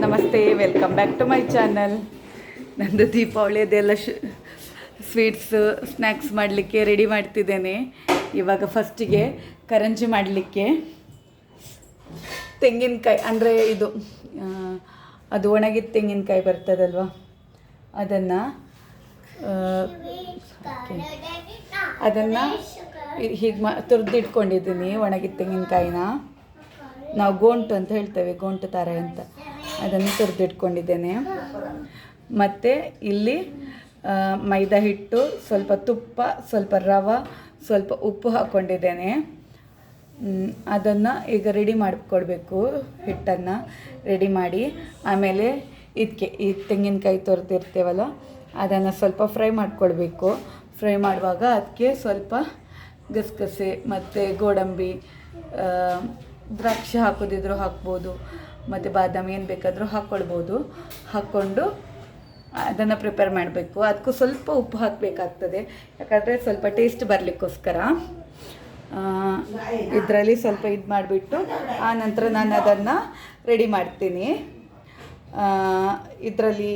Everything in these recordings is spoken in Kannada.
ನಮಸ್ತೆ, welcome back to my channel. ನಂದು ದೀಪಾವಳಿಯದೆಲ್ಲ ಸ್ವೀಟ್ಸ್ ಸ್ನ್ಯಾಕ್ಸ್ ಮಾಡಲಿಕ್ಕೆ ರೆಡಿ ಮಾಡ್ತಿದ್ದೇನೆ. ಇವಾಗ ಫಸ್ಟಿಗೆ ಕರಂಜಿ ಮಾಡಲಿಕ್ಕೆ ತೆಂಗಿನಕಾಯಿ ಅಂದರೆ ಅದು ಒಣಗಿದ ತೆಂಗಿನಕಾಯಿ ಬರ್ತದಲ್ವ, ಅದನ್ನು ಹೀಗೆ ತುರಿದಿಟ್ಕೊಂಡಿದ್ದೀನಿ. ಒಣಗಿದ ತೆಂಗಿನಕಾಯಿನ ನಾವು ಗೋಂಟು ಅಂತ ಹೇಳ್ತೇವೆ, ಗೋಂಟು ಥರ ಅಂತ, ಅದನ್ನು ತುರಿದಿಟ್ಕೊಂಡಿದ್ದೇನೆ. ಮತ್ತು ಇಲ್ಲಿ ಮೈದಾ ಹಿಟ್ಟು, ಸ್ವಲ್ಪ ತುಪ್ಪ, ಸ್ವಲ್ಪ ರವೆ, ಸ್ವಲ್ಪ ಉಪ್ಪು ಹಾಕ್ಕೊಂಡಿದ್ದೇನೆ. ಅದನ್ನು ಈಗ ರೆಡಿ ಮಾಡಿಕೊಡ್ಬೇಕು. ಹಿಟ್ಟನ್ನು ರೆಡಿ ಮಾಡಿ ಆಮೇಲೆ ಈ ತೆಂಗಿನಕಾಯಿ ತುರಿದಿರ್ತೇವಲ್ಲ ಅದನ್ನು ಸ್ವಲ್ಪ ಫ್ರೈ ಮಾಡಿಕೊಳ್ಬೇಕು. ಫ್ರೈ ಮಾಡುವಾಗ ಅದಕ್ಕೆ ಸ್ವಲ್ಪ ಗಸಗಸೆ ಮತ್ತು ಗೋಡಂಬಿ, ದ್ರಾಕ್ಷಿ ಹಾಕೋದಿದ್ರು ಹಾಕ್ಬೋದು, ಮತ್ತು ಬಾದಾಮಿ ಏನು ಬೇಕಾದರೂ ಹಾಕ್ಕೊಳ್ಬೋದು. ಹಾಕ್ಕೊಂಡು ಅದನ್ನು ಪ್ರಿಪೇರ್ ಮಾಡಬೇಕು. ಅದಕ್ಕೂ ಸ್ವಲ್ಪ ಉಪ್ಪು ಹಾಕಬೇಕಾಗ್ತದೆ, ಯಾಕಂದರೆ ಸ್ವಲ್ಪ ಟೇಸ್ಟ್ ಬರಲಿಕ್ಕೋಸ್ಕರ. ಇದರಲ್ಲಿ ಸ್ವಲ್ಪ ಇದು ಮಾಡಿಬಿಟ್ಟು ಆನಂತರ ನಾನು ಅದನ್ನು ರೆಡಿ ಮಾಡ್ತೀನಿ. ಇದರಲ್ಲಿ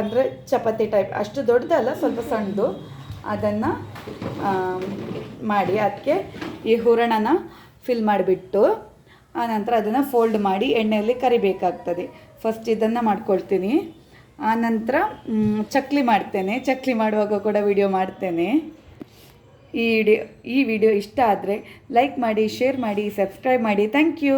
ಅಂದರೆ ಚಪಾತಿ ಟೈಪ್, ಅಷ್ಟು ದೊಡ್ಡದಲ್ಲ, ಸ್ವಲ್ಪ ಸಣ್ಣದು. ಅದನ್ನು ಮಾಡಿ ಅದಕ್ಕೆ ಈ ಹೂರಣನ ಫಿಲ್ ಮಾಡಿಬಿಟ್ಟು ಆನಂತರ ಅದನ್ನು ಫೋಲ್ಡ್ ಮಾಡಿ ಎಣ್ಣೆಯಲ್ಲಿ ಕರಿಬೇಕಾಗ್ತದೆ. ಫಸ್ಟ್ ಇದನ್ನು ಮಾಡ್ಕೊಳ್ತೀನಿ, ಆನಂತರ ಚಕ್ಲಿ ಮಾಡ್ತೇನೆ. ಚಕ್ಲಿ ಮಾಡುವಾಗ ಕೂಡ ವಿಡಿಯೋ ಮಾಡ್ತೇನೆ. ಈ ವಿಡಿಯೋ ಇಷ್ಟ ಆದರೆ ಲೈಕ್ ಮಾಡಿ, ಶೇರ್ ಮಾಡಿ, ಸಬ್ಸ್ಕ್ರೈಬ್ ಮಾಡಿ. Thank you.